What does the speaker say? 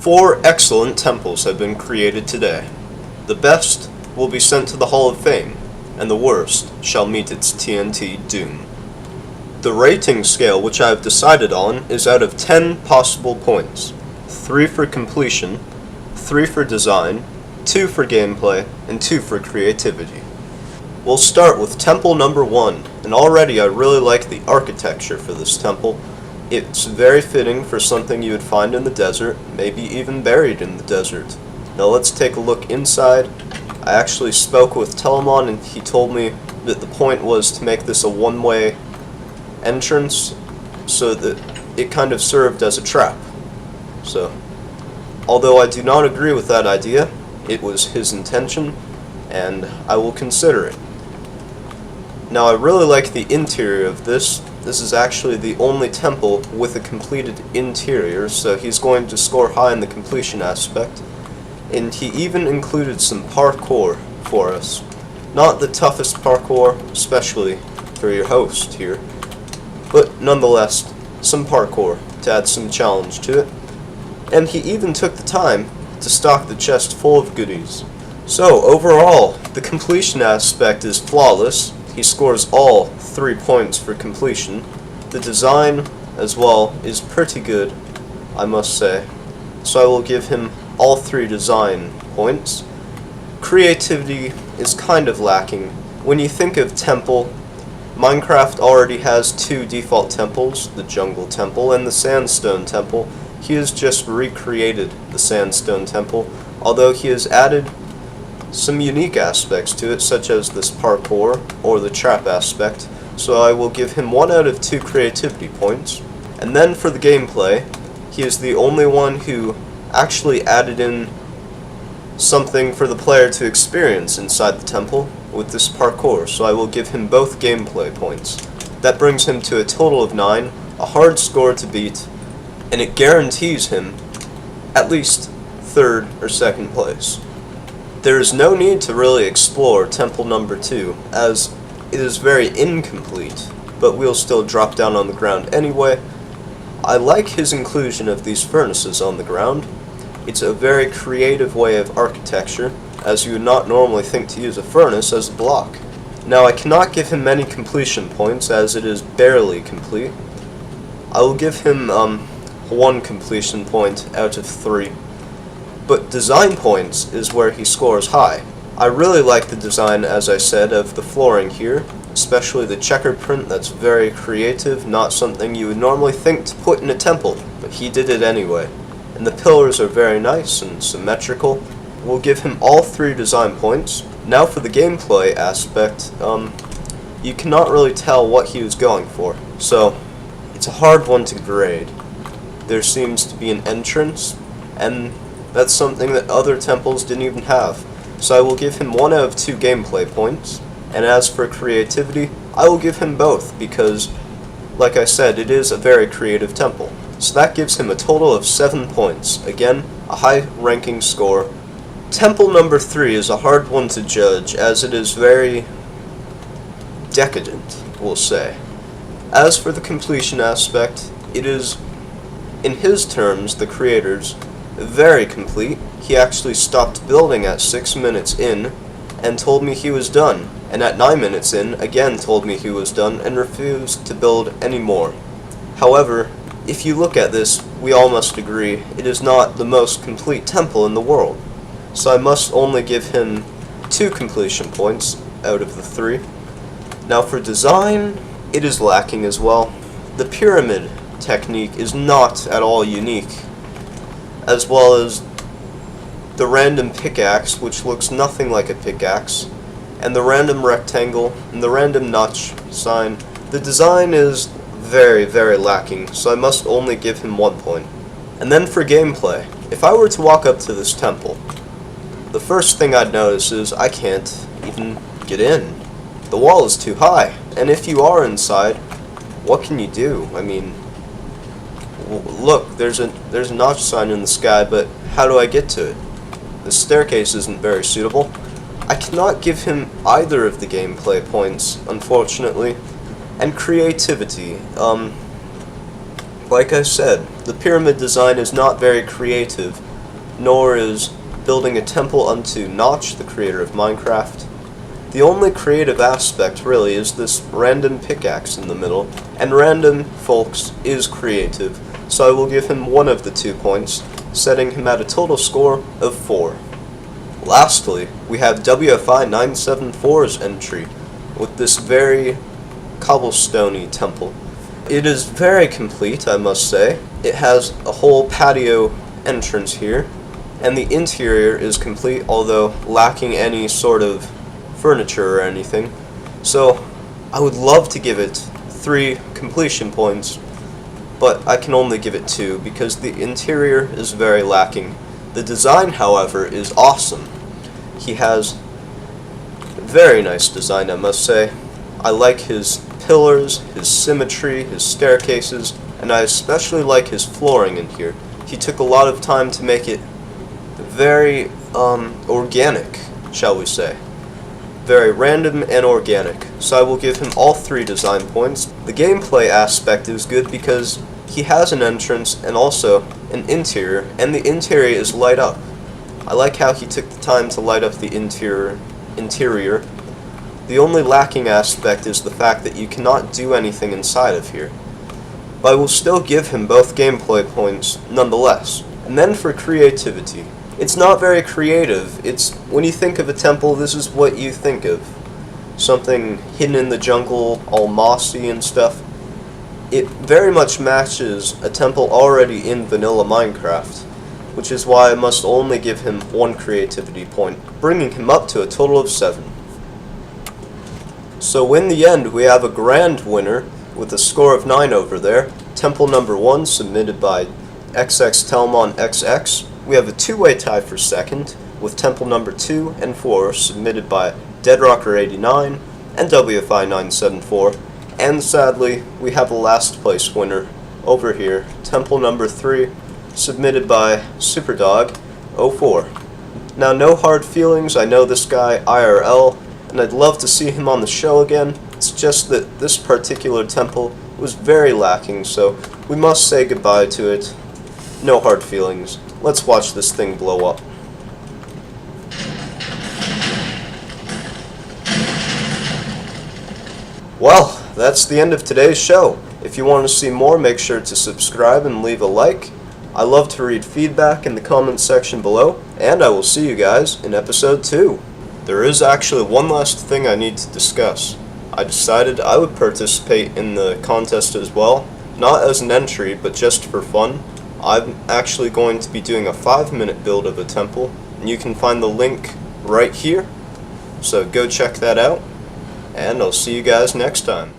4 excellent temples have been created today. The best will be sent to the Hall of Fame, and the worst shall meet its TNT doom. The rating scale which I have decided on is out of 10 possible points. 3 for completion, 3 for design, 2 for gameplay, and 2 for creativity. We'll start with temple number 1, and already I really like the architecture for this temple. It's very fitting for something you would find in the desert, maybe even buried in the desert. Now let's take a look inside. I actually spoke with Telemon and he told me that the point was to make this a one-way entrance so that it kind of served as a trap. So, although I do not agree with that idea, it was his intention and I will consider it. Now I really like the interior of this. This is actually the only temple with a completed interior, so he's going to score high in the completion aspect. And he even included some parkour for us. Not the toughest parkour, especially for your host here, but nonetheless, some parkour to add some challenge to it. And he even took the time to stock the chest full of goodies. So overall, the completion aspect is flawless. He scores all 3 points for completion. The design as well is pretty good, I must say. So I will give him all 3 design points. Creativity is kind of lacking. When you think of temple, Minecraft already has 2 default temples, the jungle temple and the sandstone temple. He has just recreated the sandstone temple, although he has added some unique aspects to it, such as this parkour or the trap aspect, so I will give him 1 out of 2 creativity points. And then for the gameplay, he is the only one who actually added in something for the player to experience inside the temple with this parkour, so I will give him both gameplay points. That brings him to a total of 9, a hard score to beat, and it guarantees him at least 3rd or 2nd place. There is no need to really explore temple number 2, as it is very incomplete, but we'll still drop down on the ground anyway. I like his inclusion of these furnaces on the ground. It's a very creative way of architecture, as you would not normally think to use a furnace as a block. Now I cannot give him many completion points, as it is barely complete. I will give him 1 completion point out of 3. But design points is where he scores high. I really like the design, as I said, of the flooring here, especially the checker print. That's very creative, not something you would normally think to put in a temple, but he did it anyway. And the pillars are very nice and symmetrical. We'll give him all 3 design points. Now for the gameplay aspect, you cannot really tell what he was going for, so it's a hard one to grade. There seems to be an entrance, and that's something that other temples didn't even have. So I will give him 1 out of 2 gameplay points. And as for creativity, I will give him both because, like I said, it is a very creative temple. So that gives him a total of 7 points. Again, a high ranking score. Temple number 3 is a hard one to judge, as it is very decadent, we'll say. As for the completion aspect, it is, in his terms, the creators, very complete. He actually stopped building at 6 minutes in and told me he was done, and at 9 minutes in again told me he was done and refused to build any more. However, if you look at this, we all must agree it is not the most complete temple in the world, so I must only give him 2 completion points out of the 3. Now for design, it is lacking as well. The pyramid technique is not at all unique, as well as the random pickaxe, which looks nothing like a pickaxe, and the random rectangle, and the random notch sign. The design is very, very lacking, so I must only give him 1 point. And then for gameplay, if I were to walk up to this temple, the first thing I'd notice is I can't even get in. The wall is too high, and if you are inside, what can you do? I mean, look, there's a notch sign in the sky, but how do I get to it? The staircase isn't very suitable. I cannot give him either of the gameplay points, unfortunately. And creativity. Like I said, the pyramid design is not very creative, nor is building a temple unto Notch, the creator of Minecraft. The only creative aspect, really, is this random pickaxe in the middle, and random, folks, is creative, so I will give him one of the 2 points, setting him at a total score of 4. Lastly, we have WFI 974's entry, with this very cobblestoney temple. It is very complete, I must say. It has a whole patio entrance here, and the interior is complete, although lacking any sort of furniture or anything. So I would love to give it 3 completion points, but I can only give it 2 because the interior is very lacking. The design, however, is awesome. He has very nice design, I must say. I like his pillars, his symmetry, his staircases, and I especially like his flooring in here. He took a lot of time to make it very organic, shall we say. Very random and organic, so I will give him all 3 design points. The gameplay aspect is good because he has an entrance and also an interior, and the interior is light up. I like how he took the time to light up the interior. The only lacking aspect is the fact that you cannot do anything inside of here. But I will still give him both gameplay points nonetheless. And then for creativity. It's not very creative. It's, when you think of a temple, this is what you think of. Something hidden in the jungle, all mossy and stuff. It very much matches a temple already in vanilla Minecraft, which is why I must only give him 1 creativity point, bringing him up to a total of 7. So in the end, we have a grand winner with a score of 9 over there. Temple number 1, submitted by XXTelmonXX. We have a 2-way tie for second, with temple number 2 and 4 submitted by Deadrocker89 and WFI974. And sadly, we have a last place winner over here, temple number 3, submitted by Superdog04. Now, no hard feelings, I know this guy IRL, and I'd love to see him on the show again. It's just that this particular temple was very lacking, so we must say goodbye to it. No hard feelings. Let's watch this thing blow up. Well, that's the end of today's show. If you want to see more, make sure to subscribe and leave a like. I love to read feedback in the comments section below, and I will see you guys in episode 2. There is actually one last thing I need to discuss. I decided I would participate in the contest as well, not as an entry, but just for fun. I'm actually going to be doing a 5-minute build of a temple, and you can find the link right here, so go check that out, and I'll see you guys next time.